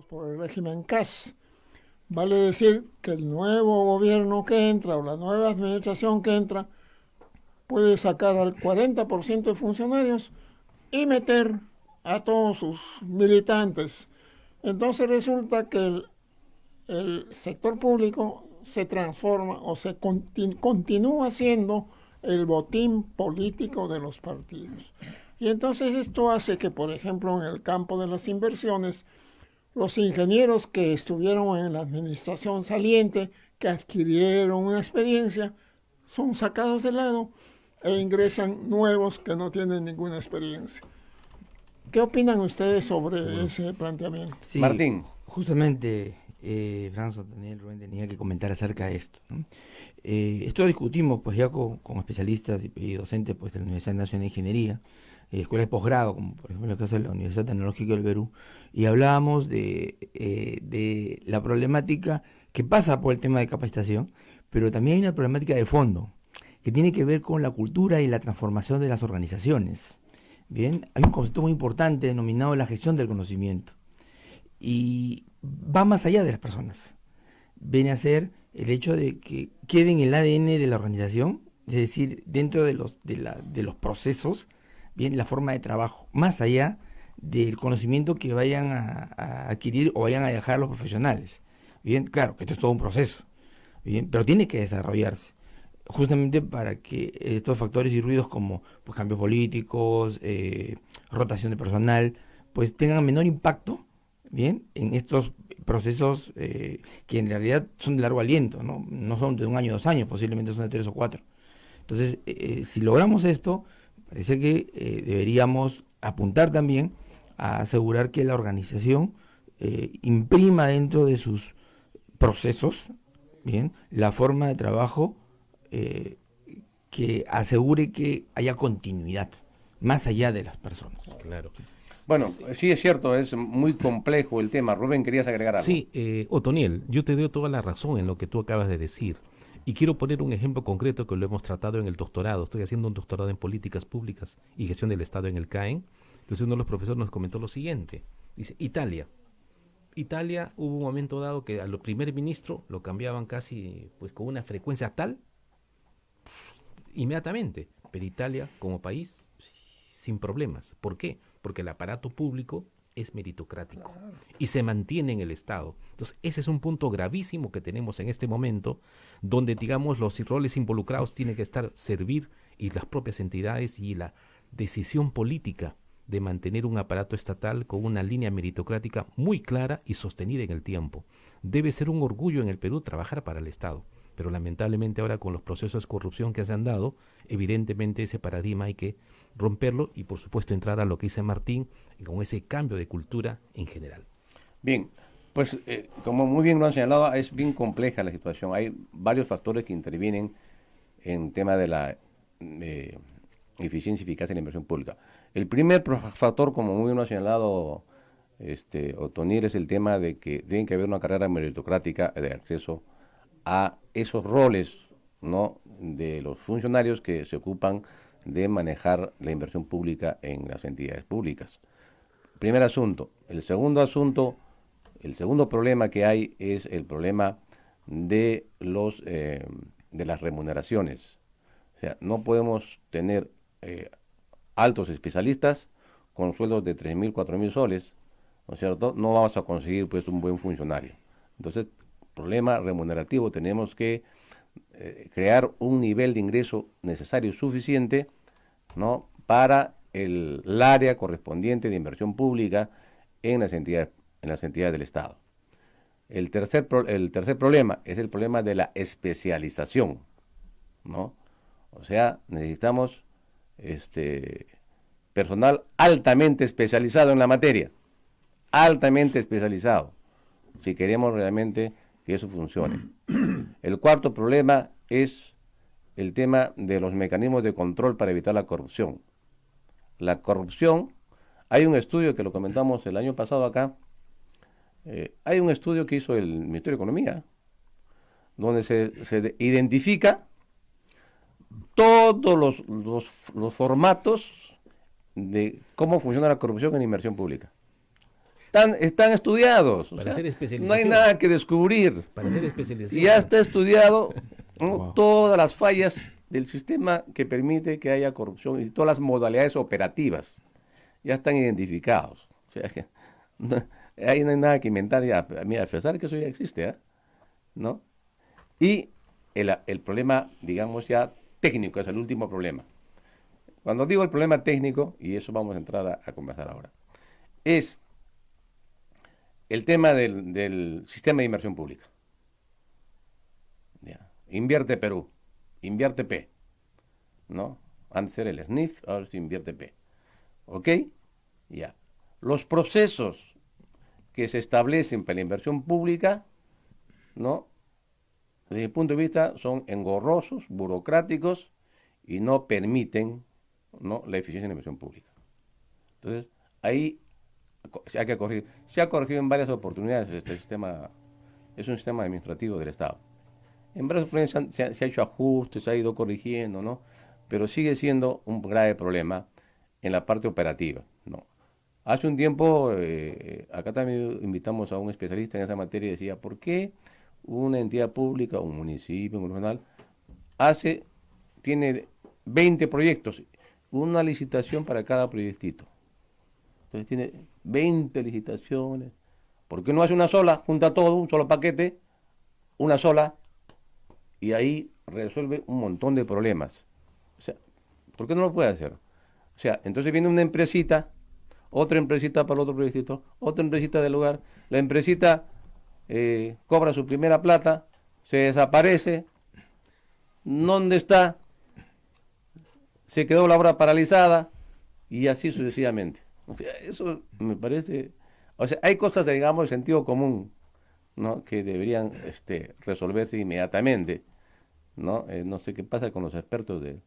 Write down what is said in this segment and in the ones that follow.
por el régimen CAS. Vale decir que el nuevo gobierno que entra o la nueva administración que entra puede sacar al 40% de funcionarios y meter a todos sus militantes. Entonces resulta que el sector público se transforma o se continúa siendo el botín político de los partidos. Y entonces esto hace que, por ejemplo, en el campo de las inversiones, los ingenieros que estuvieron en la administración saliente, que adquirieron una experiencia, son sacados de lado e ingresan nuevos que no tienen ninguna experiencia. ¿Qué opinan ustedes sobre ese planteamiento? Sí, Martín. justamente Franzo, Daniel, Rubén tenía que comentar acerca de esto, ¿no? Esto lo discutimos pues ya con especialistas y docentes pues de la Universidad Nacional de Ingeniería, escuelas de posgrado, como por ejemplo el caso de la Universidad Tecnológica del Perú, y hablábamos de la problemática que pasa por el tema de capacitación, pero también hay una problemática de fondo, que tiene que ver con la cultura y la transformación de las organizaciones. Bien, hay un concepto muy importante denominado la gestión del conocimiento y va más allá de las personas. Viene a ser el hecho de que quede en el ADN de la organización, es decir, dentro de los procesos, bien, la forma de trabajo, más allá del conocimiento que vayan a adquirir o vayan a dejar los profesionales. Bien, claro que esto es todo un proceso, bien, pero tiene que desarrollarse justamente para que estos factores y ruidos como pues, cambios políticos, rotación de personal, pues tengan menor impacto, bien, en estos procesos que en realidad son de largo aliento, no son de un año, 2 años, posiblemente son de 3 o 4. Entonces, si logramos esto, parece que deberíamos apuntar también a asegurar que la organización imprima dentro de sus procesos, bien, la forma de trabajo que asegure que haya continuidad, más allá de las personas. Claro. Bueno, sí es cierto, es muy complejo el tema. Rubén, ¿querías agregar algo? Sí, Otoniel, yo te doy toda la razón en lo que tú acabas de decir. Y quiero poner un ejemplo concreto que lo hemos tratado en el doctorado. Estoy haciendo un doctorado en políticas públicas y gestión del Estado en el CAEN. Entonces uno de los profesores nos comentó lo siguiente. Dice, Italia hubo un momento dado que al primer ministro lo cambiaban casi pues con una frecuencia tal, inmediatamente. Pero Italia como país, sin problemas. ¿Por qué? Porque el aparato público es meritocrático y se mantiene en el Estado. Entonces, ese es un punto gravísimo que tenemos en este momento, donde, digamos, los roles involucrados tienen que estar, servir, y las propias entidades y la decisión política de mantener un aparato estatal con una línea meritocrática muy clara y sostenida en el tiempo. Debe ser un orgullo en el Perú trabajar para el Estado, pero lamentablemente ahora con los procesos de corrupción que se han dado, evidentemente ese paradigma hay que romperlo y por supuesto entrar a lo que dice Martín, con ese cambio de cultura en general. Bien, pues como muy bien lo han señalado, es bien compleja la situación. Hay varios factores que intervienen en tema de la eficiencia y eficacia de la inversión pública. El primer factor, como muy bien lo ha señalado Otoniel, es el tema de que tiene que haber una carrera meritocrática de acceso a esos roles, ¿no?, de los funcionarios que se ocupan de manejar la inversión pública en las entidades públicas. Primer asunto. El segundo problema que hay es el problema de las remuneraciones. O sea, no podemos tener altos especialistas con sueldos de 3.000, 4.000 soles, ¿no es cierto? No vamos a conseguir pues un buen funcionario. Entonces, problema remunerativo, tenemos que crear un nivel de ingreso necesario y suficiente, ¿no?, para el área correspondiente de inversión pública en las entidades del Estado. El tercer problema es el problema de la especialización, ¿no? O sea, necesitamos personal altamente especializado en la materia, altamente especializado, si queremos realmente que eso funcione. El cuarto problema es el tema de los mecanismos de control para evitar la corrupción. La corrupción, hay un estudio que lo comentamos el año pasado acá, hay un estudio que hizo el Ministerio de Economía, donde se identifica todos los formatos de cómo funciona la corrupción en inversión pública. están estudiados. O Para sea, hacer no hay nada que descubrir. Para hacer especialización. Y ya está estudiado, ¿no? Wow. Todas las fallas del sistema que permite que haya corrupción y todas las modalidades operativas ya están identificados. O sea, que ahí no hay nada que inventar ya. Mira, a pesar que eso ya existe, ¿eh? ¿No? Y el problema, digamos ya técnico, es el último problema. Cuando digo el problema técnico, y eso vamos a entrar a conversar ahora, es el tema del sistema de inversión pública. Ya. Invierte Perú, invierte P, ¿no? Antes era el SNIF, ahora se invierte P. ¿Ok? Ya. Los procesos que se establecen para la inversión pública, ¿no? Desde mi punto de vista, son engorrosos, burocráticos y no permiten, ¿no?, la eficiencia de la inversión pública. Entonces, ahí hay que corregir. Se ha corregido en varias oportunidades este sistema, es un sistema administrativo del Estado. En varias oportunidades se ha hecho ajustes, se ha ido corrigiendo, ¿no? Pero sigue siendo un grave problema en la parte operativa, ¿no? Hace un tiempo, acá también invitamos a un especialista en esa materia y decía, ¿por qué una entidad pública, un municipio, un regional, tiene 20 proyectos, una licitación para cada proyectito? Entonces tiene 20 licitaciones. ¿Por qué no hace una sola? Junta todo, un solo paquete, una sola, y ahí resuelve un montón de problemas. O sea, ¿por qué no lo puede hacer? O sea, entonces viene una empresita, otra empresita para el otro proyectito, otra empresita del lugar, la empresita cobra su primera plata, se desaparece, ¿dónde está? Se quedó la obra paralizada y así sucesivamente. O sea, eso me parece, o sea, hay cosas, digamos, de sentido común, ¿no?, que deberían resolverse inmediatamente, ¿no? No sé qué pasa con los expertos de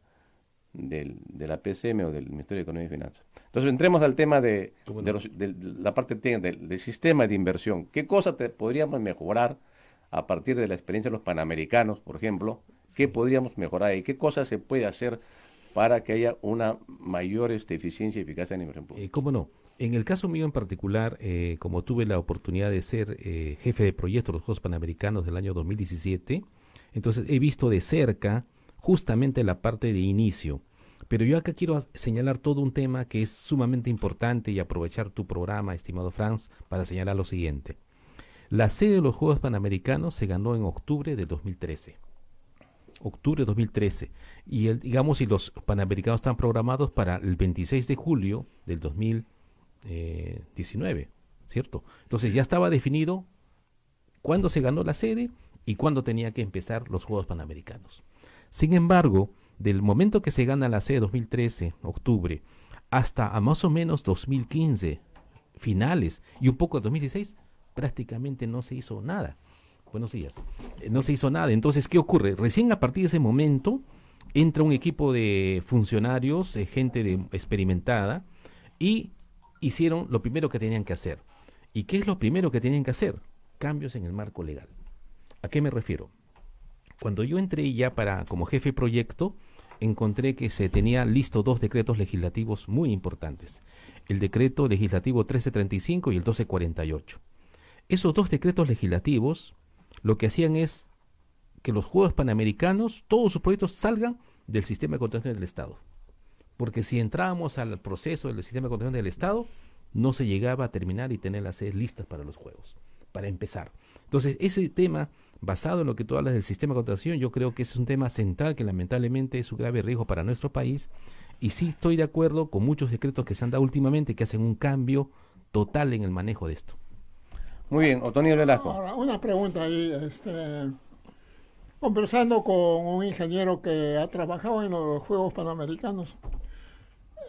la PCM o del Ministerio de Economía y Finanzas. Entonces, entremos al tema de la parte técnica, del sistema de inversión. ¿Qué cosas podríamos mejorar a partir de la experiencia de los panamericanos, por ejemplo? ¿Qué podríamos mejorar y qué cosas se puede hacer para que haya una mayor eficiencia y eficacia en la inversión pública? ¿Cómo no? En el caso mío en particular, como tuve la oportunidad de ser jefe de proyecto de los Juegos Panamericanos del año 2017, entonces he visto de cerca justamente la parte de inicio. Pero yo acá quiero señalar todo un tema que es sumamente importante y aprovechar tu programa, estimado Franz, para señalar lo siguiente. La sede de los Juegos Panamericanos se ganó en octubre de 2013. Octubre de 2013. Y digamos, y los Panamericanos están programados para el 26 de julio del 2019, ¿cierto? Entonces ya estaba definido cuándo se ganó la sede y cuándo tenía que empezar los Juegos Panamericanos. Sin embargo, del momento que se gana la sede 2013, octubre, hasta a más o menos 2015, finales, y un poco de 2016, prácticamente no se hizo nada. Buenos días. No se hizo nada. Entonces, ¿qué ocurre? Recién a partir de ese momento entra un equipo de funcionarios, gente experimentada, y hicieron lo primero que tenían que hacer. ¿Y qué es lo primero que tenían que hacer? Cambios en el marco legal. ¿A qué me refiero? Cuando yo entré ya como jefe de proyecto, encontré que se tenía listo 2 decretos legislativos muy importantes. El decreto legislativo 1335 y el 1248. Esos 2 decretos legislativos lo que hacían es que los Juegos Panamericanos, todos sus proyectos salgan del sistema de contratación del Estado. Porque si entrábamos al proceso del sistema de contratación del Estado, no se llegaba a terminar y tener las sedes listas para los Juegos, para empezar. Entonces, ese tema, basado en lo que tú hablas del sistema de contratación, yo creo que es un tema central que lamentablemente es un grave riesgo para nuestro país. Y sí estoy de acuerdo con muchos decretos que se han dado últimamente que hacen un cambio total en el manejo de esto. Muy bien, Otoniel Velasco. Ahora, una pregunta ahí, conversando con un ingeniero que ha trabajado en los Juegos Panamericanos,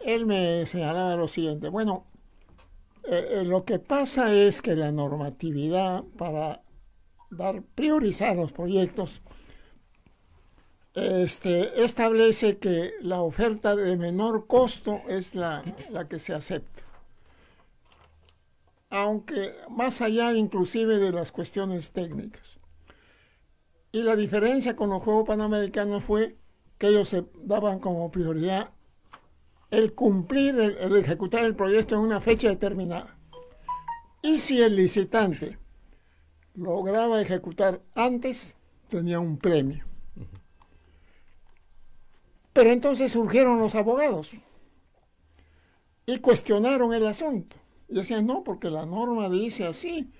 él me señalaba lo siguiente. Bueno, lo que pasa es que la normatividad para priorizar los proyectos establece que la oferta de menor costo es la que se acepta. Aunque más allá inclusive de las cuestiones técnicas. Y la diferencia con los Juegos Panamericanos fue que ellos se daban como prioridad el cumplir, el ejecutar el proyecto en una fecha determinada. Y si el licitante lograba ejecutar antes, tenía un premio. Pero entonces surgieron los abogados y cuestionaron el asunto. Y decían, no, porque la norma dice así.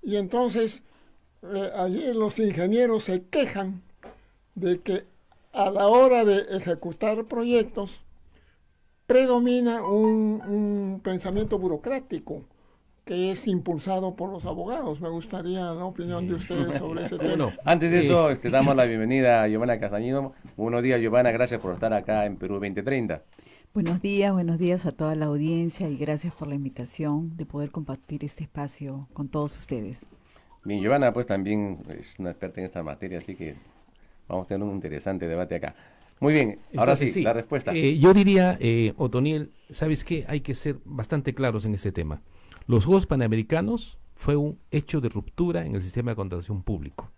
Y entonces allí los ingenieros se quejan de que a la hora de ejecutar proyectos predomina un pensamiento burocrático que es impulsado por los abogados. Me gustaría la opinión de ustedes sobre ese tema. No, Antes de eso, damos la bienvenida a Giovanna Castañino. Buenos días, Giovanna, gracias por estar acá en Perú 2030. Buenos días a toda la audiencia y gracias por la invitación de poder compartir este espacio con todos ustedes. Bien, Giovanna pues también es una experta en esta materia, así que vamos a tener un interesante debate acá. Muy bien, ahora entonces, sí, la respuesta. Yo diría, Otoniel, ¿sabes qué? Hay que ser bastante claros en este tema. Los Juegos Panamericanos fue un hecho de ruptura en el sistema de contratación público.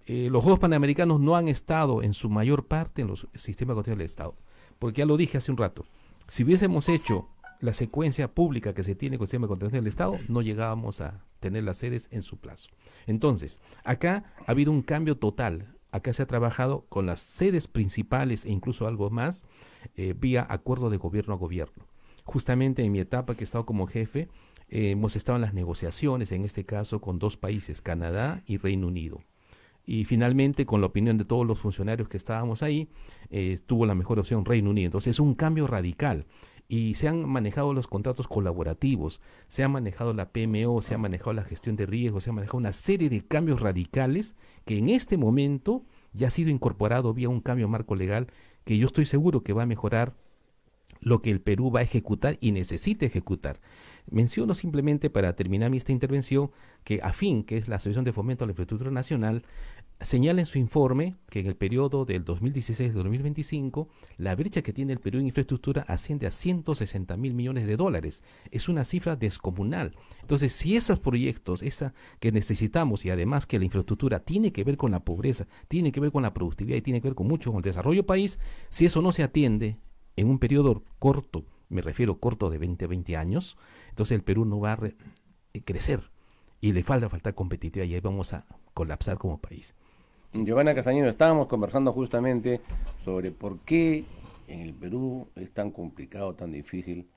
Los Juegos Panamericanos no han estado en su mayor parte en los sistemas de contratación del Estado. Porque ya lo dije hace un rato, si hubiésemos hecho la secuencia pública que se tiene con el sistema de contratación del Estado, no llegábamos a tener las sedes en su plazo. Entonces, acá ha habido un cambio total. Acá se ha trabajado con las sedes principales e incluso algo más vía acuerdo de gobierno a gobierno. Justamente en mi etapa que he estado como jefe, hemos estado en las negociaciones, en este caso con dos países, Canadá y Reino Unido. Y finalmente, con la opinión de todos los funcionarios que estábamos ahí, tuvo la mejor opción Reino Unido. Entonces es un cambio radical. Y se han manejado los contratos colaborativos, se ha manejado la PMO, se ha manejado la gestión de riesgos, se ha manejado una serie de cambios radicales que en este momento ya ha sido incorporado vía un cambio marco legal que yo estoy seguro que va a mejorar lo que el Perú va a ejecutar y necesita ejecutar. Menciono simplemente para terminar esta intervención que AFIN, que es la Asociación de Fomento a la Infraestructura Nacional, señala en su informe que en el periodo del 2016-2025 la brecha que tiene el Perú en infraestructura asciende a 160.000 millones de dólares. Es una cifra descomunal. Entonces, si esos proyectos, esa que necesitamos y además que la infraestructura tiene que ver con la pobreza, tiene que ver con la productividad y tiene que ver con mucho con el desarrollo país, si eso no se atiende en un periodo corto, me refiero corto de 20 años, entonces el Perú no va a crecer y le falta competitividad y ahí vamos a colapsar como país. Giovanna Castañino, estábamos conversando justamente sobre por qué en el Perú es tan complicado, tan difícil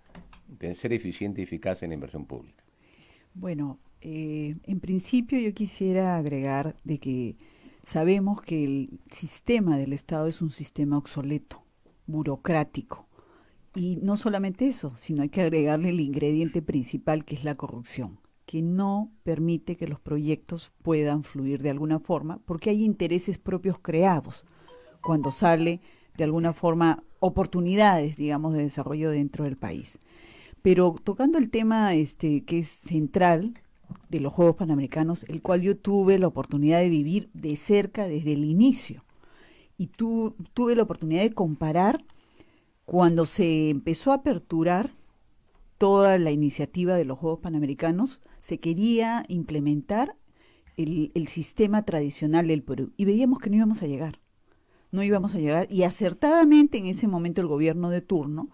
ser eficiente y eficaz en la inversión pública. Bueno, en principio yo quisiera agregar de que sabemos que el sistema del Estado es un sistema obsoleto, burocrático. Y no solamente eso, sino hay que agregarle el ingrediente principal que es la corrupción, que no permite que los proyectos puedan fluir de alguna forma, porque hay intereses propios creados cuando sale de alguna forma oportunidades, digamos, de desarrollo dentro del país. Pero tocando el tema que es central de los Juegos Panamericanos, el cual yo tuve la oportunidad de vivir de cerca desde el inicio, y tuve la oportunidad de comparar cuando se empezó a aperturar toda la iniciativa de los Juegos Panamericanos, se quería implementar el sistema tradicional del Perú. Y veíamos que no íbamos a llegar. Y acertadamente en ese momento el gobierno de turno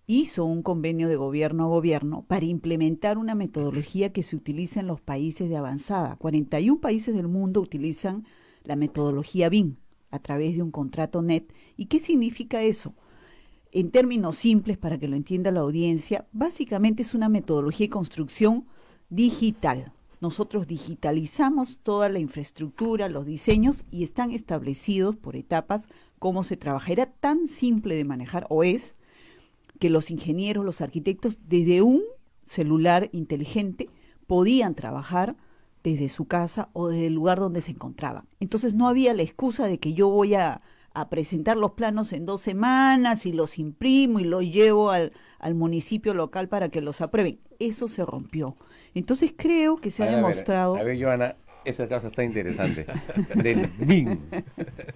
hizo un convenio de gobierno a gobierno para implementar una metodología que se utiliza en los países de avanzada. 41 países del mundo utilizan la metodología BIM a través de un contrato net. ¿Y qué significa eso? En términos simples, para que lo entienda la audiencia, básicamente es una metodología de construcción digital. Nosotros digitalizamos toda la infraestructura, los diseños, y están establecidos por etapas cómo se trabaja. Era tan simple de manejar, o es, que los ingenieros, los arquitectos, desde un celular inteligente, podían trabajar desde su casa o desde el lugar donde se encontraban. Entonces no había la excusa de que yo voy a presentar los planos en 2 semanas y los imprimo y los llevo al municipio local para que los aprueben. Eso se rompió. Entonces creo que se ha demostrado... A ver, Giovanna, ese caso está interesante. Del BIM,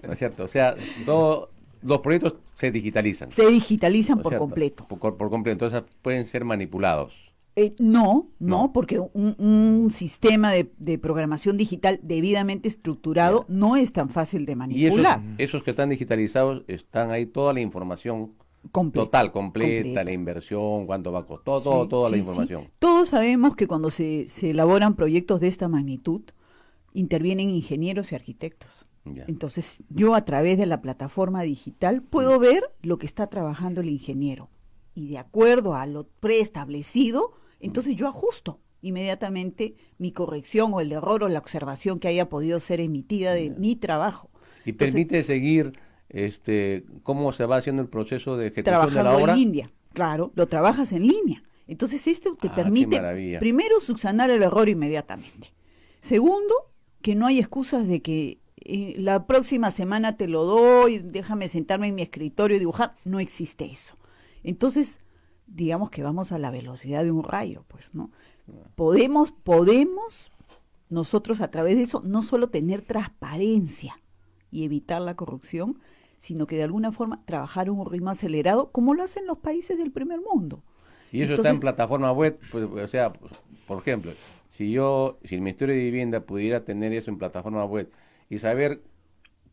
¿no es cierto? O sea, todos los proyectos se digitalizan. Se digitalizan por ¿cierto? completo. Por completo, entonces pueden ser manipulados. No, porque un sistema de programación digital debidamente estructurado no es tan fácil de manipular. Y esos que están digitalizados, están ahí toda la información completa, la inversión, cuánto va a costar, toda la información. Todo todos sabemos que cuando se elaboran proyectos de esta magnitud, intervienen ingenieros y arquitectos. Ya. Entonces, yo a través de la plataforma digital puedo ver lo que está trabajando el ingeniero. Y de acuerdo a lo preestablecido, entonces yo ajusto inmediatamente mi corrección o el error o la observación que haya podido ser emitida de mi trabajo. Y Entonces, permite seguir cómo se va haciendo el proceso de ejecución de la trabajando obra. en línea, claro, lo trabajas en línea. Entonces esto te Qué permite, maravilla. primero, subsanar el error inmediatamente. Segundo, que no hay excusas de que la próxima semana te lo doy, déjame sentarme en mi escritorio y dibujar. No existe eso. Entonces, digamos que vamos a la velocidad de un rayo, pues, ¿no? Podemos nosotros a través de eso no solo tener transparencia y evitar la corrupción, sino que de alguna forma trabajar a un ritmo acelerado como lo hacen los países del primer mundo. Y eso está en plataforma web, pues, o sea, por ejemplo, si el Ministerio de Vivienda pudiera tener eso en plataforma web y saber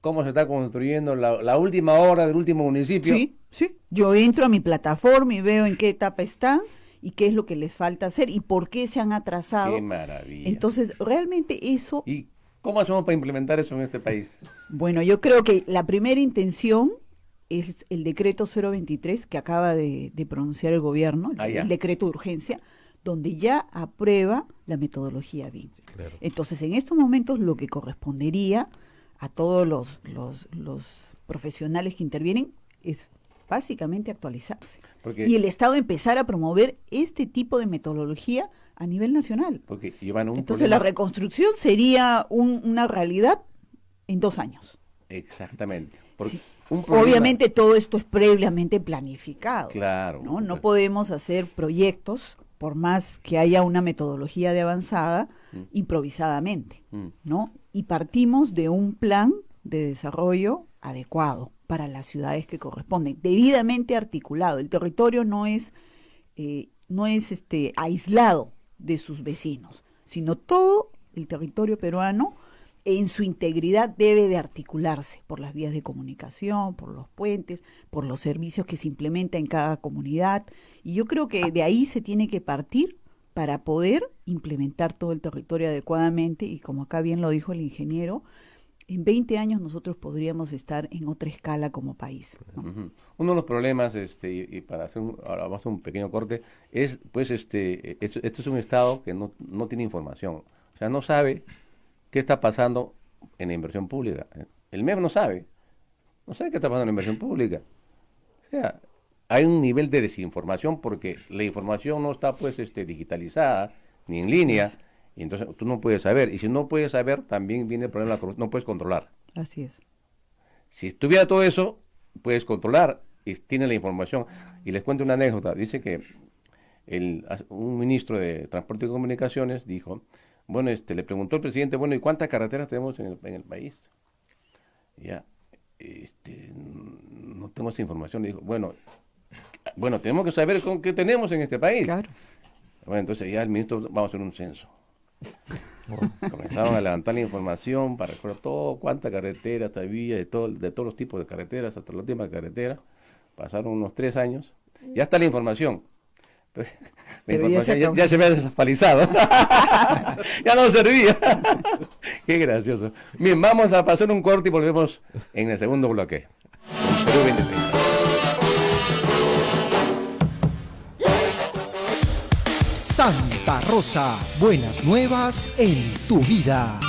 cómo se está construyendo la última obra del último municipio. Sí, sí. Yo entro a mi plataforma y veo en qué etapa están y qué es lo que les falta hacer y por qué se han atrasado. Qué maravilla. Entonces, realmente eso... ¿Y cómo hacemos para implementar eso en este país? Bueno, yo creo que la primera intención es el decreto 023 que acaba de pronunciar el gobierno, el decreto de urgencia, donde ya aprueba la metodología BIM. Claro. Entonces, en estos momentos lo que correspondería a todos los profesionales que intervienen es básicamente actualizarse. Y el Estado empezar a promover este tipo de metodología a nivel nacional. Porque llevan un Entonces la reconstrucción sería una realidad en 2 años. Exactamente. Sí. Obviamente todo esto es previamente planificado. Claro. No podemos hacer proyectos, por más que haya una metodología de avanzada, improvisadamente, ¿no? Y partimos de un plan de desarrollo adecuado para las ciudades que corresponden, debidamente articulado. El territorio no es aislado de sus vecinos, sino todo el territorio peruano en su integridad debe de articularse por las vías de comunicación, por los puentes, por los servicios que se implementan en cada comunidad. Y yo creo que de ahí se tiene que partir para poder implementar todo el territorio adecuadamente. Y como acá bien lo dijo el ingeniero, en 20 años nosotros podríamos estar en otra escala como país, ¿no? Uh-huh. Uno de los problemas, y para hacer ahora vamos a hacer un pequeño corte, es, pues, esto es un Estado que no tiene información. O sea, no sabe qué está pasando en la inversión pública. El MEF no sabe qué está pasando en la inversión pública. O sea, hay un nivel de desinformación porque la información no está, pues, digitalizada ni en línea, y entonces tú no puedes saber. Y si no puedes saber, también viene el problema de la corrupción, no puedes controlar. Así es. Si estuviera todo eso, puedes controlar y tiene la información. Y les cuento una anécdota. Dice que un ministro de Transporte y Comunicaciones dijo, bueno, le preguntó al presidente, bueno, ¿y cuántas carreteras tenemos en el país? Ya, no tengo esa información. Le dijo, bueno, tenemos que saber qué tenemos en este país. Claro. Bueno, entonces ya el ministro, vamos a hacer un censo. Comenzaron a levantar la información para recordar todo, cuántas carreteras había, de todos los tipos de carreteras, hasta la última carretera. Pasaron unos 3 años. Ya está la información. La información ya se había desactualizado. Ya no servía. Qué gracioso. Bien, vamos a pasar un corte y volvemos en el segundo bloque. Perú 2030. Santa Rosa, buenas nuevas en tu vida.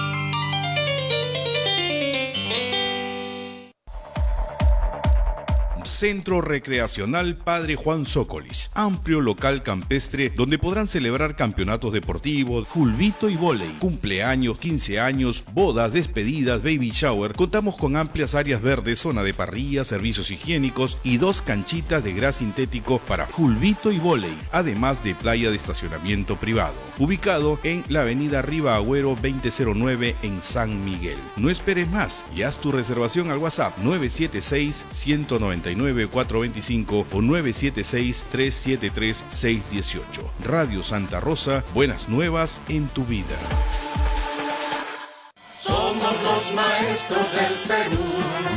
Centro Recreacional Padre Juan Zócolis, amplio local campestre donde podrán celebrar campeonatos deportivos, fulbito y vóley, cumpleaños, 15 años, bodas, despedidas, baby shower. Contamos con amplias áreas verdes, zona de parrilla, servicios higiénicos y 2 canchitas de gras sintético para fulbito y vóley, además de playa de estacionamiento privado. Ubicado en la avenida Riva Agüero 2009 en San Miguel. No esperes más y haz tu reservación al WhatsApp 976-199-425 o 976-373-618. Radio Santa Rosa, buenas nuevas en tu vida. Somos los maestros del Perú.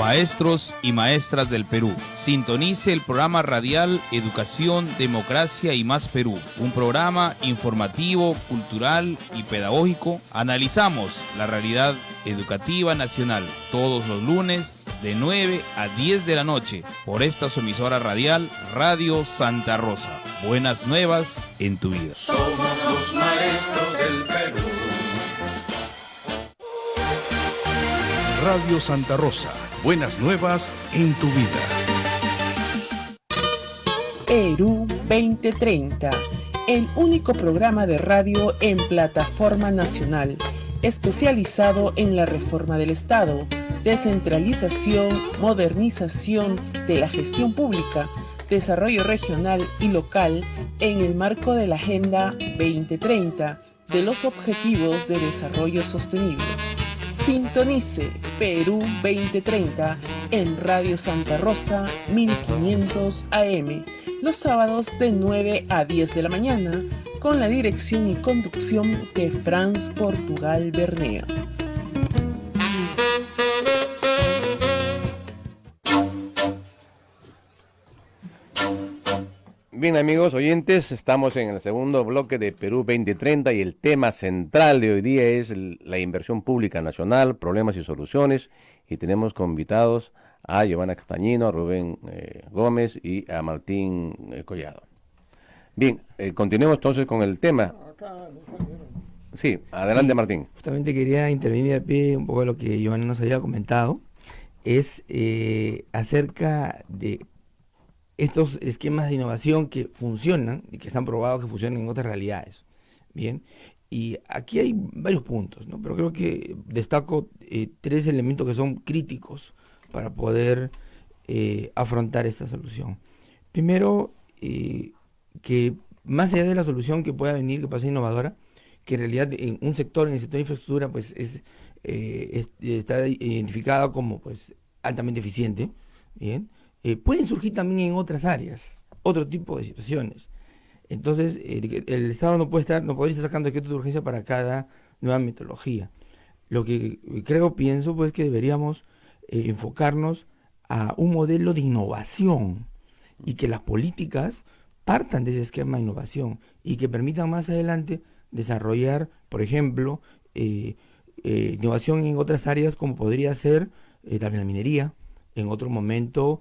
Maestros y maestras del Perú, sintonice el programa radial Educación, Democracia y Más Perú, un programa informativo, cultural y pedagógico. Analizamos la realidad educativa nacional todos los lunes de 9 a 10 de la noche por esta su emisora radial Radio Santa Rosa. Buenas nuevas en tu vida. Somos los maestros del Perú. Radio Santa Rosa. Buenas nuevas en tu vida. Perú 2030, el único programa de radio en plataforma nacional, especializado en la reforma del Estado, descentralización, modernización de la gestión pública, desarrollo regional y local en el marco de la Agenda 2030 de los Objetivos de Desarrollo Sostenible. Sintonice Perú 2030 en Radio Santa Rosa 1500 AM, los sábados de 9 a 10 de la mañana, con la dirección y conducción de Franz Portugal Bernea. Bien, amigos oyentes, estamos en el segundo bloque de Perú 2030 y el tema central de hoy día es la inversión pública nacional, problemas y soluciones, y tenemos como invitados a Giovanna Castañino, a Rubén Gómez y a Martín Collado. Bien, continuemos entonces con el tema. Sí, adelante, sí, Martín. Justamente quería intervenir al pie un poco de lo que Giovanna nos había comentado, es acerca de estos esquemas de innovación que funcionan y que están probados que funcionan en otras realidades. Bien, y aquí hay varios puntos, ¿no? Pero creo que destaco 3 elementos que son críticos para poder afrontar esta solución. Primero, que más allá de la solución que pueda venir, que pueda ser innovadora, que en realidad en un sector, en el sector de infraestructura, pues está identificada como pues altamente eficiente, bien. Pueden surgir también en otras áreas, otro tipo de situaciones. Entonces, el Estado no podría estar sacando decretos de urgencia para cada nueva metodología. Lo que pienso, pues, que deberíamos enfocarnos a un modelo de innovación y que las políticas partan de ese esquema de innovación y que permitan más adelante desarrollar, por ejemplo, innovación en otras áreas como podría ser también la minería, en otro momento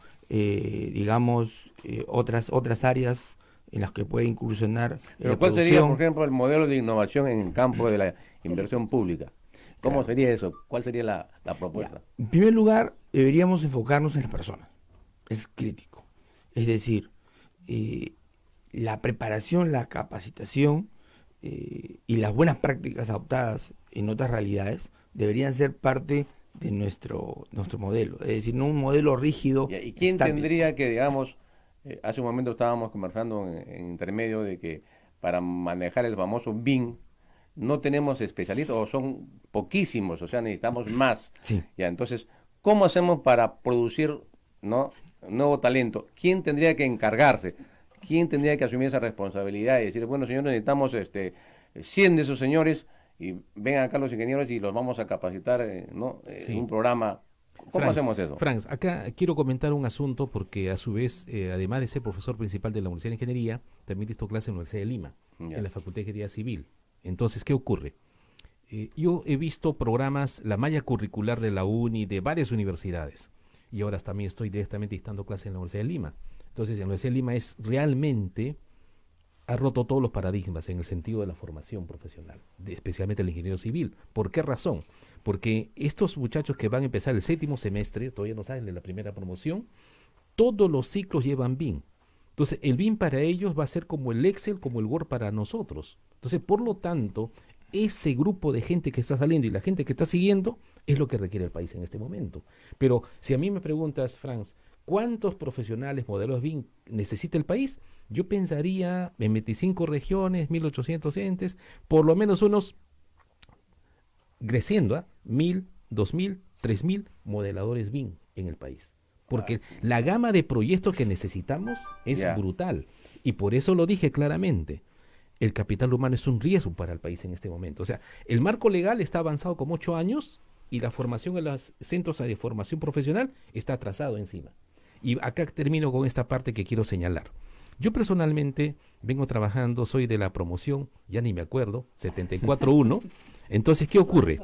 otras áreas en las que puede incursionar. Pero ¿cuál sería, por ejemplo, el modelo de innovación en el campo de la inversión pública? ¿Cómo sería eso? ¿Cuál sería la propuesta? En primer lugar, deberíamos enfocarnos en las personas. Es crítico. Es decir, la preparación, la capacitación y las buenas prácticas adoptadas en otras realidades deberían ser parte de nuestro modelo, es decir, no un modelo rígido. ¿Y quién tendría que, digamos, hace un momento estábamos conversando en intermedio de que para manejar el famoso BIM no tenemos especialistas o son poquísimos, o sea, necesitamos más. Sí. Ya, entonces, ¿cómo hacemos para producir nuevo talento? ¿Quién tendría que encargarse? ¿Quién tendría que asumir esa responsabilidad y decir, bueno, señores, necesitamos 100 de esos señores y vengan acá los ingenieros y los vamos a capacitar Sí. en un programa? ¿Cómo hacemos eso? Franz, acá quiero comentar un asunto porque a su vez, además de ser profesor principal de la Universidad de Ingeniería, también dicto clase en la Universidad de Lima, en la Facultad de Ingeniería Civil. Entonces, ¿qué ocurre? Yo he visto programas, la malla curricular de la UNI, de varias universidades, y ahora también estoy directamente dictando clases en la Universidad de Lima. Entonces, en la Universidad de Lima ha roto todos los paradigmas en el sentido de la formación profesional, especialmente el ingeniero civil. ¿Por qué razón? Porque estos muchachos que van a empezar el 7º semestre, todavía no salen de la primera promoción, todos los ciclos llevan BIM. Entonces, el BIM para ellos va a ser como el Excel, como el Word para nosotros. Entonces, por lo tanto, ese grupo de gente que está saliendo y la gente que está siguiendo es lo que requiere el país en este momento. Pero si a mí me preguntas, Franz, ¿cuántos profesionales modelos BIM necesita el país? Yo pensaría en 25 regiones, 1.800 entes, por lo menos unos, creciendo, 1.000, 2.000, 3.000 modeladores BIM en el país. Porque la gama de proyectos que necesitamos es brutal. Y por eso lo dije claramente. El capital humano es un riesgo para el país en este momento. O sea, el marco legal está avanzado como 8 años, y la formación en los centros de formación profesional está atrasado encima. Y acá termino con esta parte que quiero señalar. Yo personalmente vengo trabajando, soy de la promoción, ya ni me acuerdo, 74.1. Entonces, ¿qué ocurre?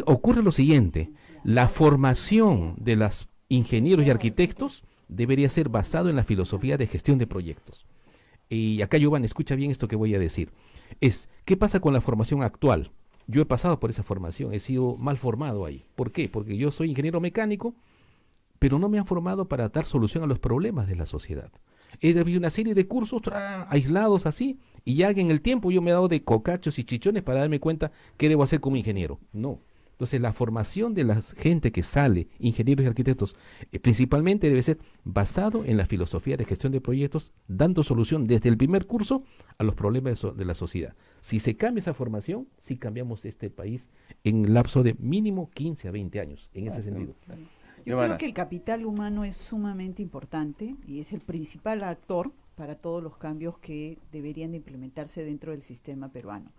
Ocurre lo siguiente, la formación de los ingenieros y arquitectos debería ser basado en la filosofía de gestión de proyectos. Y acá, Giovanni, escucha bien esto que voy a decir. ¿Qué pasa con la formación actual? Yo he pasado por esa formación, he sido mal formado ahí. ¿Por qué? Porque yo soy ingeniero mecánico, pero no me han formado para dar solución a los problemas de la sociedad. He habido una serie de cursos aislados así, y ya en el tiempo yo me he dado de cocachos y chichones para darme cuenta qué debo hacer como ingeniero. No. Entonces la formación de la gente que sale, ingenieros y arquitectos, principalmente debe ser basado en la filosofía de gestión de proyectos, dando solución desde el primer curso a los problemas de la sociedad. Si se cambia esa formación, sí cambiamos este país en lapso de mínimo 15 a 20 años, en ese sentido. Yo creo que el capital humano es sumamente importante y es el principal actor para todos los cambios que deberían de implementarse dentro del sistema peruano,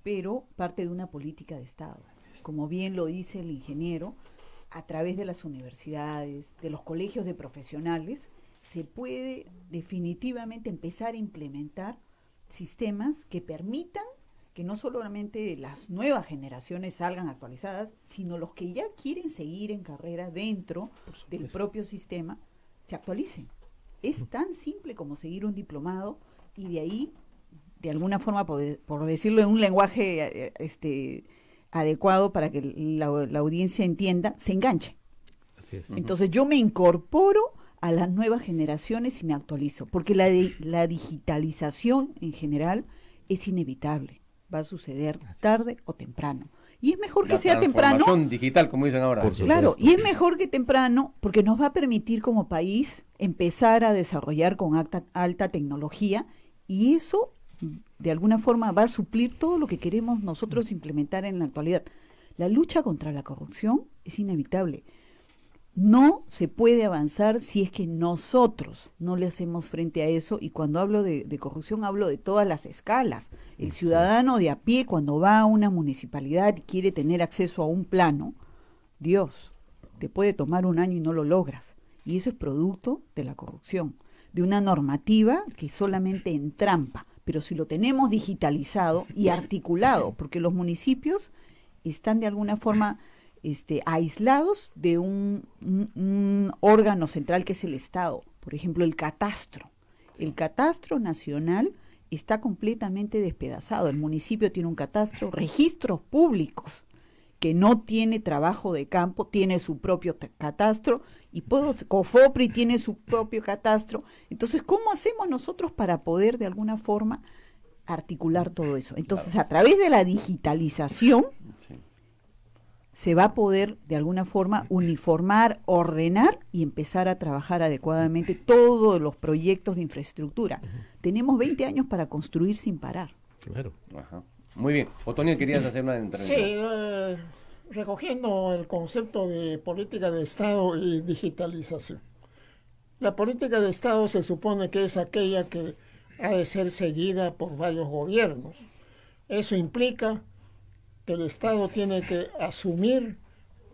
pero parte de una política de Estado. Como bien lo dice el ingeniero, a través de las universidades, de los colegios de profesionales, se puede definitivamente empezar a implementar sistemas que permitan que no solamente las nuevas generaciones salgan actualizadas, sino los que ya quieren seguir en carrera dentro del propio sistema, se actualicen. Es tan simple como seguir un diplomado y de ahí, de alguna forma, por decirlo en un lenguaje adecuado para que la audiencia entienda, se enganche. Así es. Entonces yo me incorporo a las nuevas generaciones y me actualizo, porque la digitalización en general es inevitable. Va a suceder tarde o temprano. Y es mejor que sea temprano. La transformación digital, como dicen ahora. Claro, y es mejor que temprano porque nos va a permitir como país empezar a desarrollar con alta tecnología, y eso de alguna forma va a suplir todo lo que queremos nosotros implementar en la actualidad. La lucha contra la corrupción es inevitable. No se puede avanzar si es que nosotros no le hacemos frente a eso, y cuando hablo de corrupción hablo de todas las escalas. El ciudadano de a pie, cuando va a una municipalidad y quiere tener acceso a un plano, Dios, te puede tomar un año y no lo logras. Y eso es producto de la corrupción, de una normativa que solamente entrampa. Pero si lo tenemos digitalizado y articulado, porque los municipios están de alguna forma aislados de un órgano central que es el Estado. Por ejemplo, el catastro. El catastro nacional está completamente despedazado. El municipio tiene un catastro, registros públicos, que no tiene trabajo de campo, tiene su propio catastro, y COFOPRI tiene su propio catastro. Entonces, ¿cómo hacemos nosotros para poder de alguna forma articular todo eso? Entonces, a través de la digitalización, se va a poder de alguna forma uniformar, ordenar y empezar a trabajar adecuadamente todos los proyectos de infraestructura. Tenemos 20 años para construir sin parar. Claro. Ajá. Muy bien. Otoniel, querías hacer una intervención. Sí, recogiendo el concepto de política de Estado y digitalización. La política de Estado se supone que es aquella que ha de ser seguida por varios gobiernos. Eso implica que el Estado tiene que asumir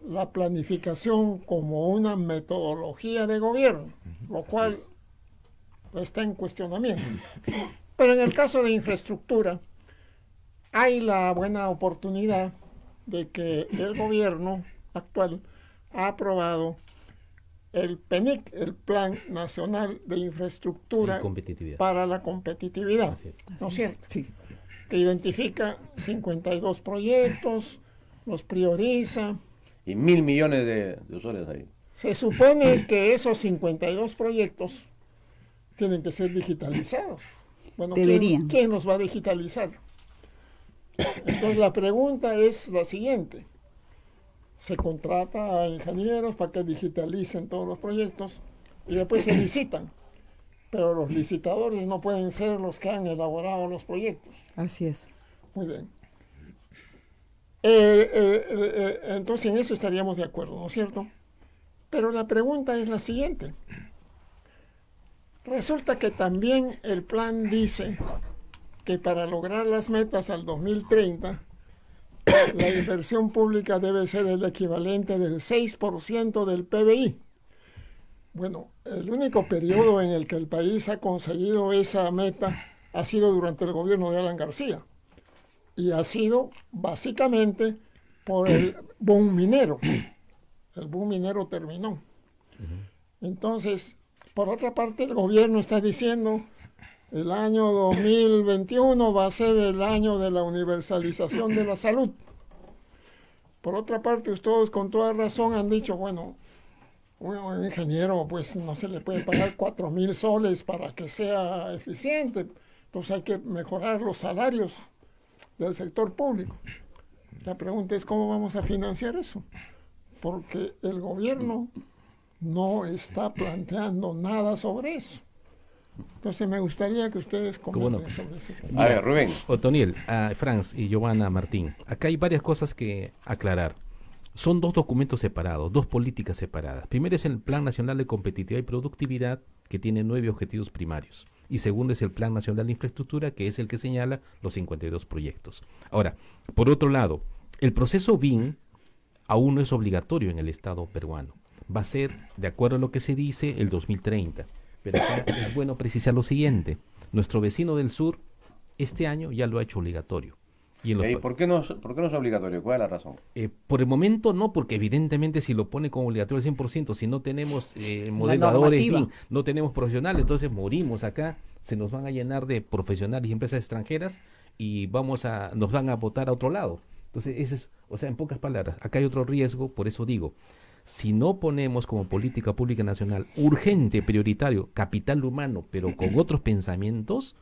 la planificación como una metodología de gobierno, lo cual está en cuestionamiento. Pero en el caso de infraestructura, hay la buena oportunidad de que el gobierno actual ha aprobado el PENIC, el Plan Nacional de Infraestructura para la Competitividad, ¿no es cierto? Sí. Que identifica 52 proyectos, los prioriza. Y 1.000 millones de usuarios ahí. Se supone que esos 52 proyectos tienen que ser digitalizados. Bueno, deberían. ¿Quién los va a digitalizar? Entonces la pregunta es la siguiente. Se contrata a ingenieros para que digitalicen todos los proyectos y después se licitan. Pero los licitadores no pueden ser los que han elaborado los proyectos. Así es. Muy bien. Entonces en eso estaríamos de acuerdo, ¿no es cierto? Pero la pregunta es la siguiente. Resulta que también el plan dice que para lograr las metas al 2030 la inversión pública debe ser el equivalente del 6% del PBI. Bueno, el único periodo en el que el país ha conseguido esa meta ha sido durante el gobierno de Alan García. Y ha sido básicamente por el boom minero. El boom minero terminó. Entonces, por otra parte, el gobierno está diciendo el año 2021 va a ser el año de la universalización de la salud. Por otra parte, ustedes con toda razón han dicho, bueno, un ingeniero pues no se le puede pagar 4,000 soles para que sea eficiente. Entonces hay que mejorar los salarios del sector público. La pregunta es cómo vamos a financiar eso, porque el gobierno no está planteando nada sobre eso. Entonces me gustaría que ustedes comenten sobre ese tema. A ver, Rubén. Otoniel, Franz y Giovanna Martín, acá hay varias cosas que aclarar. Son dos documentos separados, dos políticas separadas. Primero es el Plan Nacional de Competitividad y Productividad, que tiene 9 objetivos primarios. Y segundo es el Plan Nacional de Infraestructura, que es el que señala los 52 proyectos. Ahora, por otro lado, el proceso BIM aún no es obligatorio en el Estado peruano. Va a ser, de acuerdo a lo que se dice, el 2030. Pero acá es bueno precisar lo siguiente. Nuestro vecino del sur, este año ya lo ha hecho obligatorio. ¿Y por qué no es obligatorio? ¿Cuál es la razón? Por el momento no, porque evidentemente si lo pone como obligatorio al 100%, si no tenemos modeladores, no tenemos profesionales, entonces morimos acá, se nos van a llenar de profesionales y empresas extranjeras y nos van a botar a otro lado. Entonces, ese es, o sea, en pocas palabras, acá hay otro riesgo, por eso digo, si no ponemos como política pública nacional urgente, prioritario, capital humano, pero con otros pensamientos,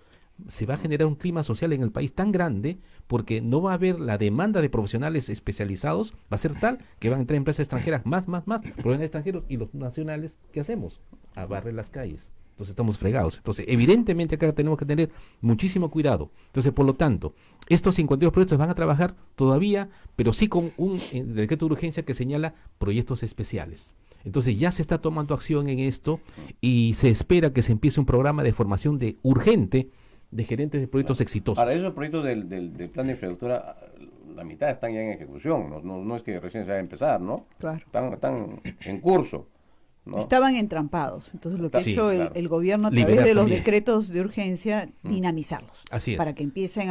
se va a generar un clima social en el país tan grande porque no va a haber la demanda de profesionales especializados, va a ser tal que van a entrar empresas extranjeras más, profesionales extranjeros, y los nacionales, ¿qué hacemos? A barrer las calles. Entonces estamos fregados. Entonces, evidentemente acá tenemos que tener muchísimo cuidado. Entonces, por lo tanto, estos 52 proyectos van a trabajar todavía, pero sí con un decreto de urgencia que señala proyectos especiales. Entonces ya se está tomando acción en esto y se espera que se empiece un programa de formación urgente de gerentes de proyectos exitosos. Para esos proyectos del plan de infraestructura, la mitad están ya en ejecución, no es que recién se va a empezar, ¿no? Claro. Están en curso, ¿no? Estaban entrampados, entonces lo que ha hecho claro, el gobierno a través de los decretos de urgencia, dinamizarlos. Así es. Para que empiecen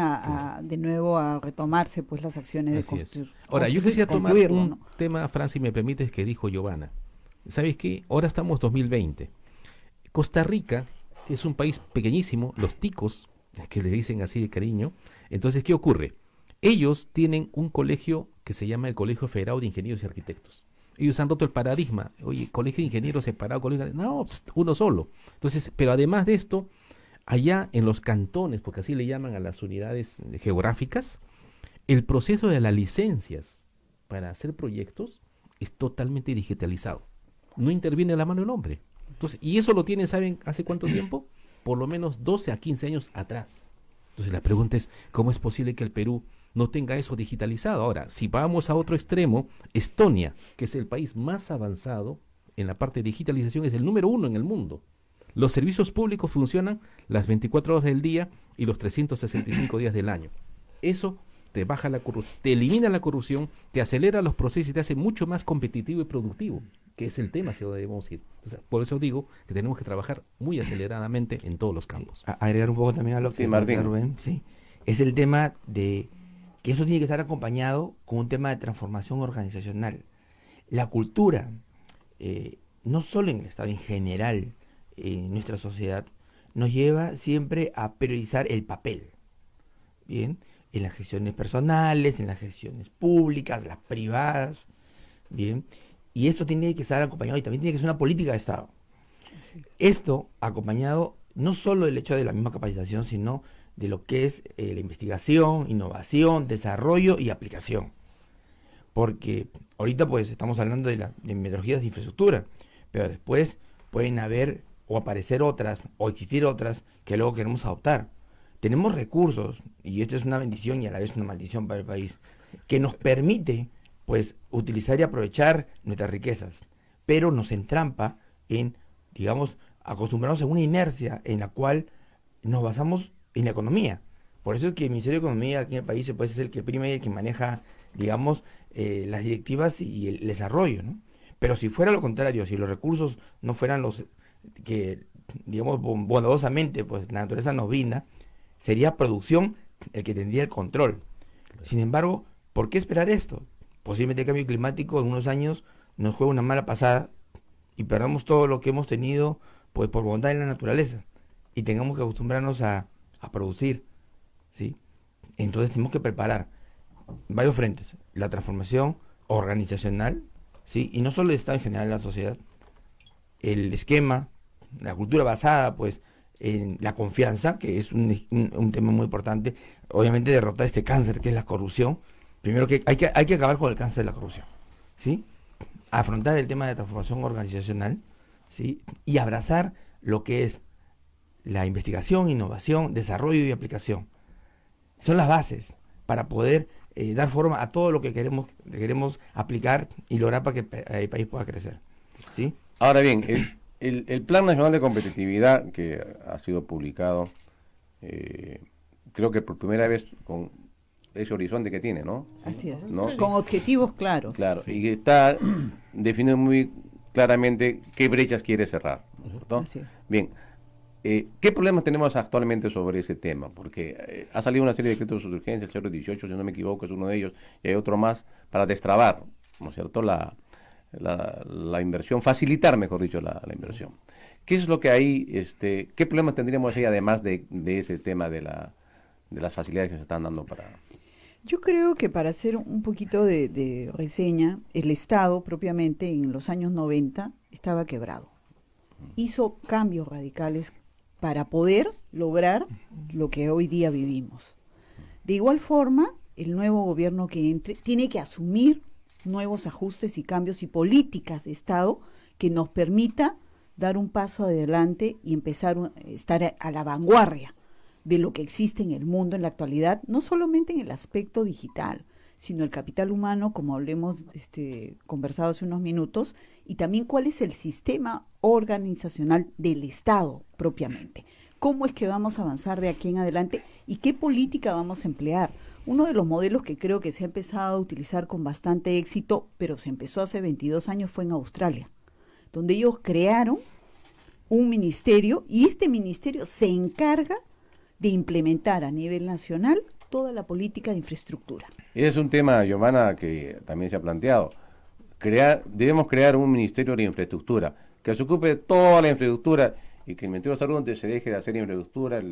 de nuevo a retomarse pues las acciones Así de construir. Ahora, yo quisiera tomar un tema, Fran, si me permites, que dijo Giovanna. ¿Sabes qué? Ahora estamos 2020. Costa Rica es un país pequeñísimo, los ticos, que le dicen así de cariño. Entonces, ¿qué ocurre? Ellos tienen un colegio que se llama el Colegio Federado de Ingenieros y Arquitectos. Ellos han roto el paradigma. Oye, colegio de ingenieros separado, colegio de... No, uno solo. Entonces, pero además de esto, allá en los cantones, porque así le llaman a las unidades geográficas, el proceso de las licencias para hacer proyectos es totalmente digitalizado. No interviene la mano del hombre. Entonces, y eso lo tienen, ¿saben hace cuánto tiempo? Por lo menos 12 a 15 años atrás. Entonces la pregunta es, ¿cómo es posible que el Perú no tenga eso digitalizado? Ahora, si vamos a otro extremo, Estonia, que es el país más avanzado en la parte de digitalización, es el número 1 en el mundo. Los servicios públicos funcionan las 24 horas del día y los 365 días del año. Eso te baja la corrupción, te elimina la corrupción, te acelera los procesos y te hace mucho más competitivo y productivo, que es el tema hacia donde debemos ir. Entonces, por eso digo que tenemos que trabajar muy aceleradamente en todos los campos. Agregar un poco también a lo que Martín. Rubén, es el tema de que eso tiene que estar acompañado con un tema de transformación organizacional. La cultura, no solo en el Estado, en general, en nuestra sociedad, nos lleva siempre a priorizar el papel, ¿bien? En las gestiones personales, en las gestiones públicas, las privadas, ¿bien? Y esto tiene que estar acompañado y también tiene que ser una política de Estado. Sí. Esto acompañado no solo del hecho de la misma capacitación, sino de lo que es la investigación, innovación, desarrollo y aplicación. Porque ahorita pues estamos hablando de metodologías de infraestructura, pero después pueden haber o aparecer otras o existir otras que luego queremos adoptar. Tenemos recursos, y esto es una bendición y a la vez una maldición para el país, que nos permite pues utilizar y aprovechar nuestras riquezas, pero nos entrampa en, digamos, acostumbrarnos a una inercia en la cual nos basamos en la economía, Por eso es que el Ministerio de Economía aquí en el país es el que prima y el que maneja, digamos, las directivas y el desarrollo, ¿no? Pero si fuera lo contrario, si los recursos no fueran los que, digamos, bondadosamente, pues la naturaleza nos brinda, sería producción el que tendría el control. Sin embargo, ¿por qué esperar esto? Posiblemente el cambio climático en unos años nos juegue una mala pasada y perdamos todo lo que hemos tenido, pues por bondad en la naturaleza, y tengamos que acostumbrarnos a producir, ¿sí? Entonces tenemos que preparar varios frentes: la transformación organizacional, ¿sí? Y no solo el Estado, en general la sociedad, el esquema, la cultura basada, pues, en la confianza, que es un tema muy importante. Obviamente derrotar este cáncer que es la corrupción. Primero que hay que acabar con el cáncer de la corrupción, ¿sí? Afrontar el tema de transformación organizacional, ¿sí? Y abrazar lo que es la investigación, innovación, desarrollo y aplicación. Son las bases para poder dar forma a todo lo que queremos aplicar y lograr para que el país pueda crecer, ¿sí? Ahora bien, el Plan Nacional de Competitividad que ha sido publicado, creo que por primera vez con ese horizonte que tiene, ¿no? Así es, ¿no? Con objetivos claros. Claro, sí. Y está definido muy claramente qué brechas quiere cerrar, ¿no? Así es. Bien, ¿qué problemas tenemos actualmente sobre ese tema? Porque ha salido una serie de decretos de urgencia, el 018, si no me equivoco, es uno de ellos, y hay otro más para destrabar, ¿no es cierto?, la inversión, facilitar, mejor dicho, la inversión. ¿Qué es lo que hay, qué problemas tendríamos ahí, además de ese tema de las facilidades que se están dando para...? Yo creo que para hacer un poquito de reseña, el Estado propiamente en los años 90 estaba quebrado. Hizo cambios radicales para poder lograr lo que hoy día vivimos. De igual forma, el nuevo gobierno que entre tiene que asumir nuevos ajustes y cambios y políticas de Estado que nos permita dar un paso adelante y empezar a estar a la vanguardia de lo que existe en el mundo en la actualidad, no solamente en el aspecto digital, sino el capital humano, como hablemos conversado hace unos minutos, y también cuál es el sistema organizacional del Estado propiamente. ¿Cómo es que vamos a avanzar de aquí en adelante y qué política vamos a emplear? Uno de los modelos que creo que se ha empezado a utilizar con bastante éxito, pero se empezó hace 22 años, fue en Australia, donde ellos crearon un ministerio y este ministerio se encarga de implementar a nivel nacional toda la política de infraestructura. Ese es un tema, Giovanna, que también se ha planteado. Debemos crear un ministerio de infraestructura que se ocupe de toda la infraestructura y que el Ministerio de Salud donde se deje de hacer infraestructura, el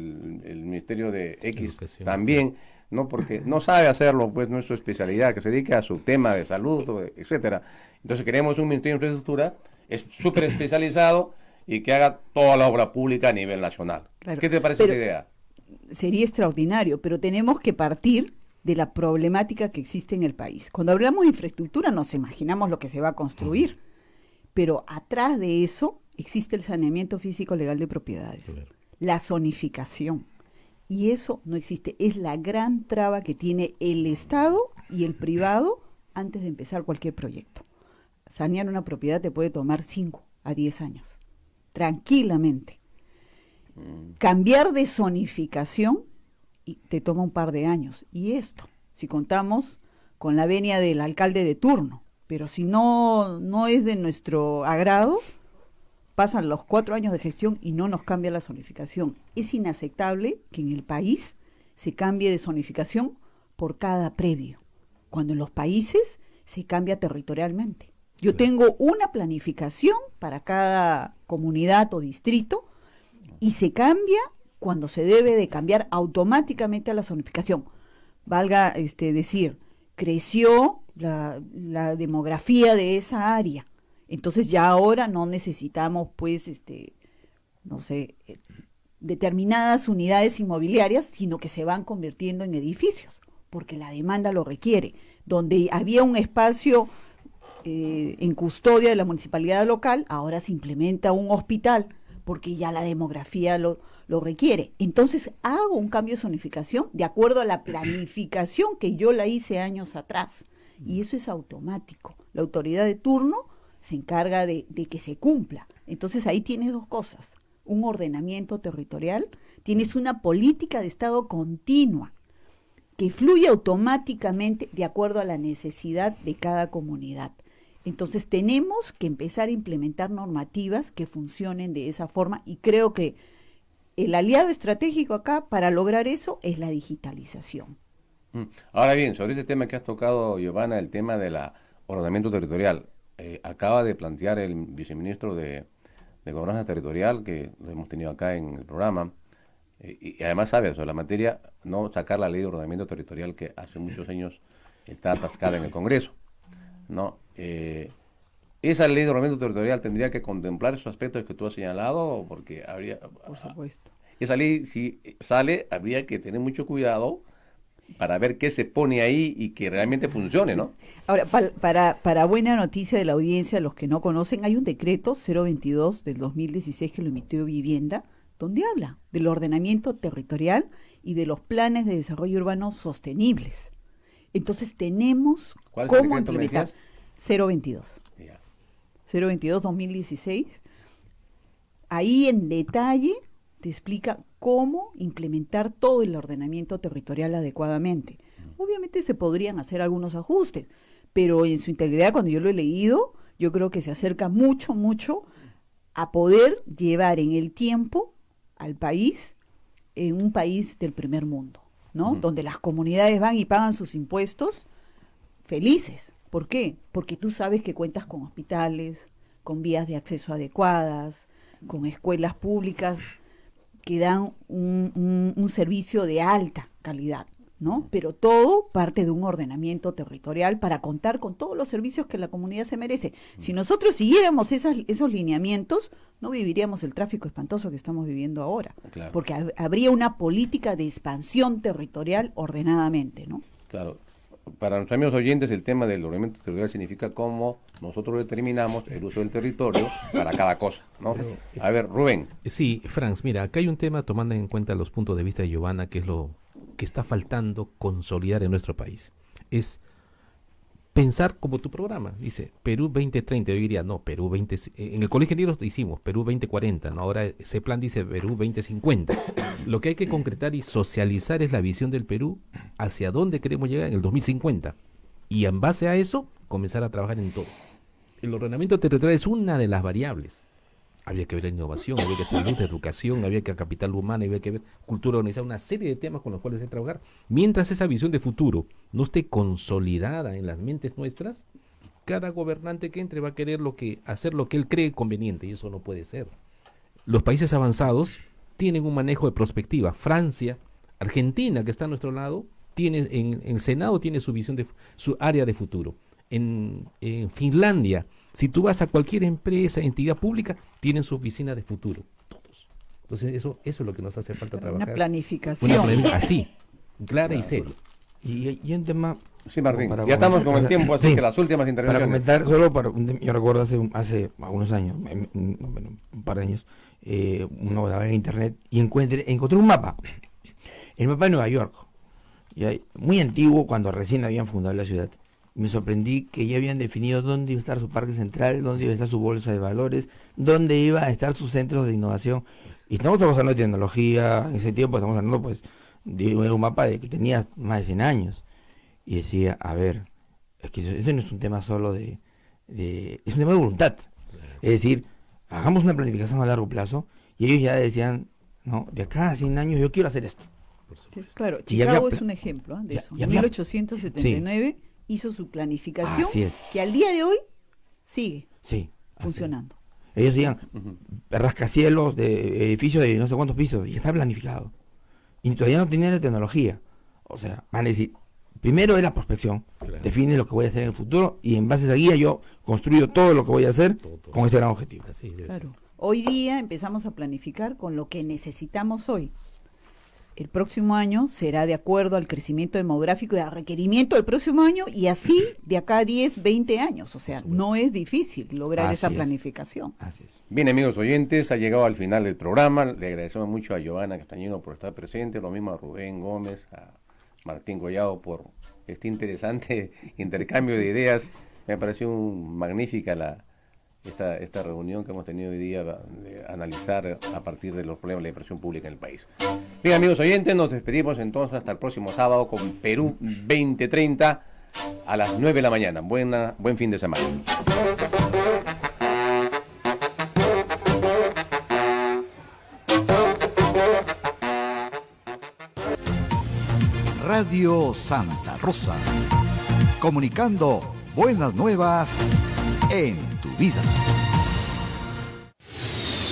Ministerio de X Educación, también, ¿no? Porque no sabe hacerlo, pues no es su especialidad, que se dedique a su tema de salud, etcétera. Entonces queremos un Ministerio de Infraestructura, es súper especializado y que haga toda la obra pública a nivel nacional. Claro, ¿Qué te parece esa idea? Sería extraordinario, pero tenemos que partir de la problemática que existe en el país. Cuando hablamos de infraestructura nos imaginamos lo que se va a construir, pero atrás de eso existe el saneamiento físico legal de propiedades, la zonificación, y eso no existe. Es la gran traba que tiene el Estado y el privado antes de empezar cualquier proyecto. Sanear una propiedad te puede tomar 5 a 10 años, tranquilamente. Cambiar de zonificación y te toma un par de años. Y esto, si contamos con la venia del alcalde de turno, pero si no es de nuestro agrado, pasan los 4 años de gestión y no nos cambia la zonificación. Es inaceptable que en el país se cambie de zonificación por cada predio, cuando en los países se cambia territorialmente. Yo tengo una planificación para cada comunidad o distrito y se cambia cuando se debe de cambiar automáticamente a la zonificación. Valga decir, creció la demografía de esa área. Entonces ya ahora no necesitamos, pues, determinadas unidades inmobiliarias, sino que se van convirtiendo en edificios, porque la demanda lo requiere. Donde había un espacio en custodia de la municipalidad local, ahora se implementa un hospital, porque ya la demografía lo requiere. Entonces hago un cambio de zonificación de acuerdo a la planificación que yo la hice años atrás. Y eso es automático. La autoridad de turno se encarga de que se cumpla. Entonces ahí tienes dos cosas: un ordenamiento territorial, tienes una política de Estado continua que fluye automáticamente de acuerdo a la necesidad de cada comunidad. Entonces tenemos que empezar a implementar normativas que funcionen de esa forma y creo que el aliado estratégico acá para lograr eso es la digitalización. Ahora bien, sobre ese tema que has tocado, Giovanna, el tema del ordenamiento territorial, acaba de plantear el viceministro de Gobernanza Territorial, que lo hemos tenido acá en el programa, y además sabe sobre la materia, no sacar la ley de ordenamiento territorial que hace muchos años está atascada en el Congreso, ¿no? Esa ley de ordenamiento territorial tendría que contemplar esos aspectos que tú has señalado, porque habría... Por supuesto. Esa ley, si sale, habría que tener mucho cuidado para ver qué se pone ahí y que realmente funcione, ¿no? Ahora, para buena noticia de la audiencia, los que no conocen, hay un decreto 022 del 2016 que lo emitió Vivienda, donde habla del ordenamiento territorial y de los planes de desarrollo urbano sostenibles. Entonces tenemos cómo implementar 022. Yeah. 022 2016. Ahí en detalle te explica cómo implementar todo el ordenamiento territorial adecuadamente. Obviamente se podrían hacer algunos ajustes, pero en su integridad, cuando yo lo he leído, yo creo que se acerca mucho, mucho a poder llevar en el tiempo al país, en un país del primer mundo, ¿no? Donde las comunidades van y pagan sus impuestos felices. ¿Por qué? Porque tú sabes que cuentas con hospitales, con vías de acceso adecuadas, con escuelas públicas que dan un servicio de alta calidad, ¿no? Pero todo parte de un ordenamiento territorial para contar con todos los servicios que la comunidad se merece. Si nosotros siguiéramos esos lineamientos, no viviríamos el tráfico espantoso que estamos viviendo ahora, claro, porque habría una política de expansión territorial ordenadamente, ¿no? Claro. Para nuestros amigos oyentes, el tema del ordenamiento territorial significa cómo nosotros determinamos el uso del territorio para cada cosa, ¿no? A ver, Rubén. Sí, Franz, mira, acá hay un tema tomando en cuenta los puntos de vista de Giovanna, que es lo que está faltando consolidar en nuestro país. Es pensar como tu programa, dice Perú 2030, yo diría, no, Perú 20, en el Colegio de Ingenieros hicimos Perú 2040, ¿no? Ahora ese plan dice Perú 2050. Lo que hay que concretar y socializar es la visión del Perú hacia dónde queremos llegar en el 2050 y en base a eso comenzar a trabajar en todo. El ordenamiento territorial es una de las variables. Había que ver la innovación, había que salud, educación, había que capital humano, había que ver cultura organizada, una serie de temas con los cuales hay que trabajar. Mientras esa visión de futuro no esté consolidada en las mentes nuestras, cada gobernante que entre va a querer hacer lo que él cree conveniente, y eso no puede ser. Los países avanzados tienen un manejo de perspectiva. Francia, Argentina, que está a nuestro lado, tiene en el Senado tiene su visión de su área de futuro. En Finlandia, si tú vas a cualquier empresa, entidad pública, tienen su oficina de futuro, todos. Entonces eso es lo que nos hace falta trabajar. Una planificación. Así, clara y seria. Y un tema... Sí, Martín, ya estamos con el tiempo, así que las últimas intervenciones. Para comentar, yo recuerdo hace algunos años, un par de años, uno navegaba en internet y encontré un mapa, el mapa de Nueva York, muy antiguo, cuando recién habían fundado la ciudad. Me sorprendí que ya habían definido dónde iba a estar su parque central, dónde iba a estar su bolsa de valores, dónde iba a estar sus centros de innovación. Y no estamos hablando de tecnología, en ese tiempo estamos hablando pues de un mapa que tenía más de 100 años. Y decía, a ver, es que esto no es un tema solo es un tema de voluntad. Es decir, hagamos una planificación a largo plazo, y ellos ya decían, no, de acá a 100 años yo quiero hacer esto. Claro, Chicago es un ejemplo de eso. En 1879 hizo su planificación, que al día de hoy sigue funcionando. Ellos decían, rascacielos de edificios de no sé cuántos pisos, y está planificado. Y todavía no tenían la tecnología. O sea, van a decir, primero es la prospección, define lo que voy a hacer en el futuro, y en base a esa guía yo construyo todo lo que voy a hacer con ese gran objetivo. Claro. Hoy día empezamos a planificar con lo que necesitamos hoy. El próximo año será de acuerdo al crecimiento demográfico y al requerimiento del próximo año, y así de acá a 10, 20 años. O sea, no es difícil lograr esa planificación. Así es. Bien, amigos oyentes, ha llegado al final del programa. Le agradecemos mucho a Giovanna Castañino por estar presente, lo mismo a Rubén Gómez, a Martín Collado por este interesante intercambio de ideas. Me pareció magnífica esta reunión que hemos tenido hoy día de analizar a partir de los problemas de la inversión pública en el país. Bien, amigos oyentes, nos despedimos entonces hasta el próximo sábado con Perú 2030 a las 9 de la mañana. Buen fin de semana. Radio Santa Rosa, comunicando buenas nuevas en tu vida.